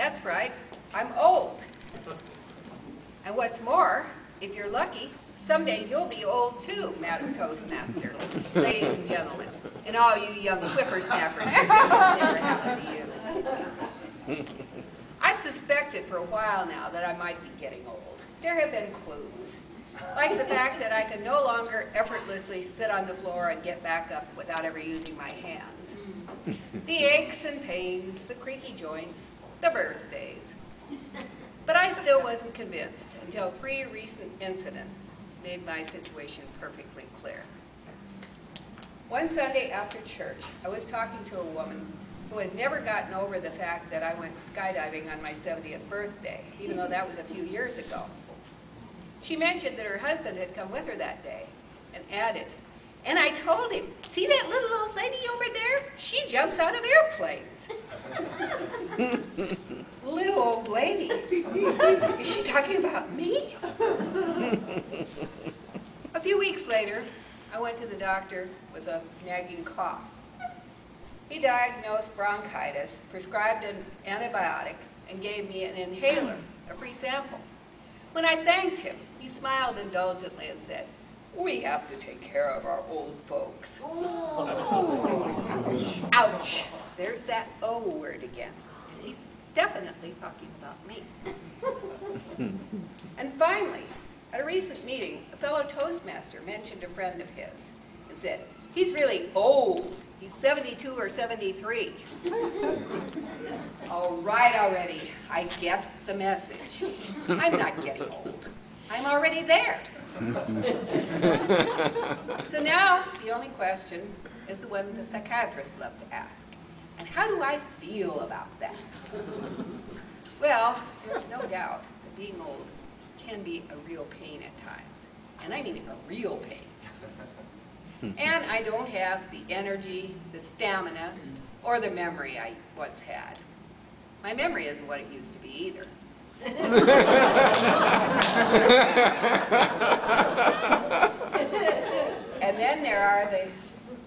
That's right, I'm old. And what's more, if you're lucky, someday you'll be old too, Madam Toastmaster, ladies and gentlemen, and all you young whippersnappers who think it'll never happen to you. I've suspected for a while now that I might be getting old. There have been clues, like the fact that I can no longer effortlessly sit on the floor and get back up without ever using my hands. The aches and pains, the creaky joints, the birthdays. But I still wasn't convinced until 3 recent incidents made my situation perfectly clear. One Sunday after church, I was talking to a woman who has never gotten over the fact that I went skydiving on my 70th birthday, even though that was a few years ago. She mentioned that her husband had come with her that day and added, "And I told him, see that little old lady over there? She jumps out of airplanes." Little old lady? Is she talking about me? A few weeks later, I went to the doctor with a nagging cough. He diagnosed bronchitis, prescribed an antibiotic, and gave me an inhaler, a free sample. When I thanked him, he smiled indulgently and said, "We have to take care of our old folks." Oh. Ouch. There's that O word again. He's definitely talking about me. And finally, at a recent meeting, a fellow Toastmaster mentioned a friend of his and said, "He's really old. He's 72 or 73. All right already. I get the message. I'm not getting old. I'm already there. So now the only question is the one the psychiatrists love to ask. And how do I feel about that? Well, there's no doubt that being old can be a real pain at times. And I mean a real pain. And I don't have the energy, the stamina, or the memory I once had. My memory isn't what it used to be either. And then there are the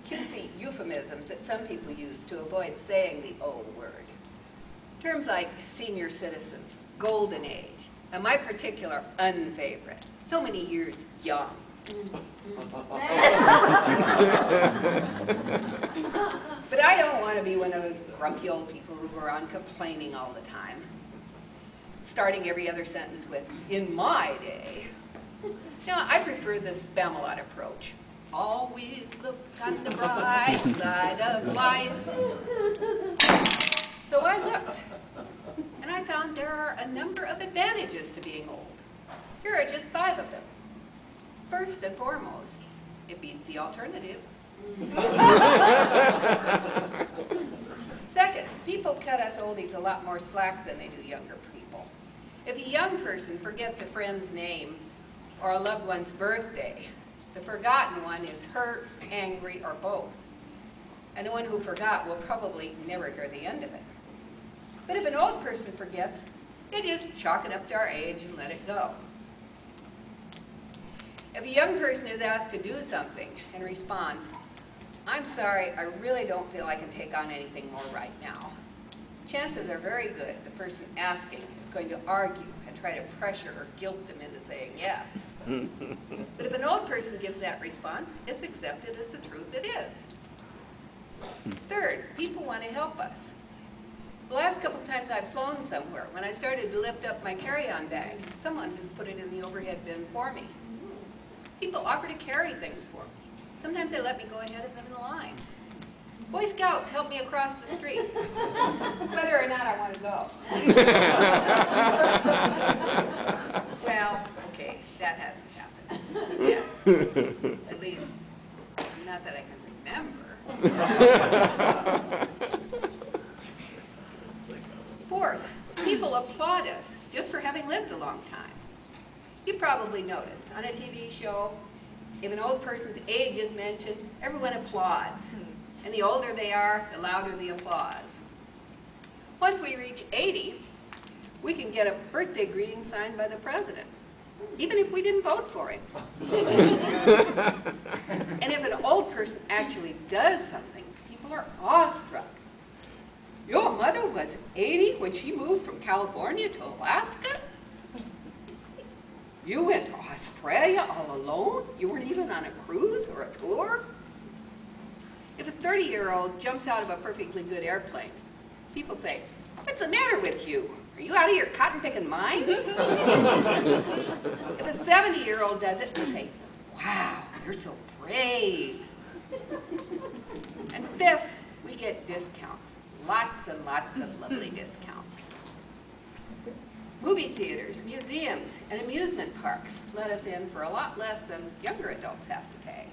cutesy euphemisms that some people use to avoid saying the O word. Terms like senior citizen, golden age, and my particular unfavorite, so many years young. But I don't want to be one of those grumpy old people who go around complaining all the time, starting every other sentence with, "in my day." No, I prefer the Spamalot approach. Always look on the bright side of life. So I looked, and I found there are a number of advantages to being old. Here are just 5 of them. First and foremost, it beats the alternative. Second, people cut us oldies a lot more slack than they do younger people. If a young person forgets a friend's name or a loved one's birthday, the forgotten one is hurt, angry, or both. And the one who forgot will probably never hear the end of it. But if an old person forgets, they just chalk it up to our age and let it go. If a young person is asked to do something and responds, "I'm sorry, I really don't feel I can take on anything more right now," chances are very good the person asking is going to argue and try to pressure or guilt them into saying yes. But if an old person gives that response, it's accepted as the truth it is. Third, people want to help us. The last couple times I've flown somewhere, when I started to lift up my carry-on bag, someone has put it in the overhead bin for me. People offer to carry things for me. Sometimes they let me go ahead of them in the line. Boy Scouts help me across the street, whether or not I want to go. Well, okay, that hasn't happened yet. At least, not that I can remember. Fourth, people applaud us just for having lived a long time. You probably noticed on a TV show, if an old person's age is mentioned, everyone applauds. And the older they are, the louder the applause. Once we reach 80, we can get a birthday greeting signed by the president, even if we didn't vote for him. And if an old person actually does something, people are awestruck. Your mother was 80 when she moved from California to Alaska? You went to Australia all alone? You weren't even on a cruise or a tour? If a 30-year-old jumps out of a perfectly good airplane, people say, what's the matter with you? Are you out of your cotton-picking mind? If a 70-year-old does it, they say, wow, you're so brave. And fifth, we get discounts. Lots and lots of lovely discounts. Movie theaters, museums, and amusement parks let us in for a lot less than younger adults have to pay.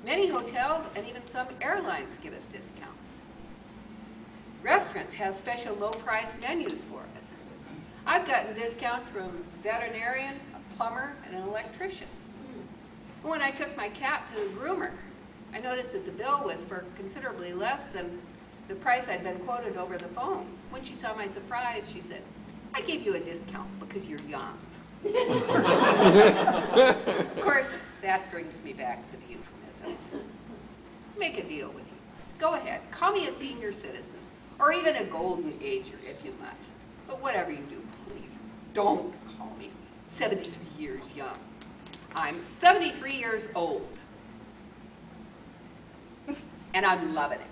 Many hotels and even some airlines give us discounts. Restaurants have special low-price menus for us. I've gotten discounts from a veterinarian, a plumber, and an electrician. When I took my cat to the groomer, I noticed that the bill was for considerably less than the price I'd been quoted over the phone. When she saw my surprise, she said, I gave you a discount because you're young. Of course, that brings me back to the euphemisms. Make a deal with you. Go ahead, call me a senior citizen, or even a golden ager if you must. But whatever you do, please, don't call me 73 years young. I'm 73 years old. And I'm loving it.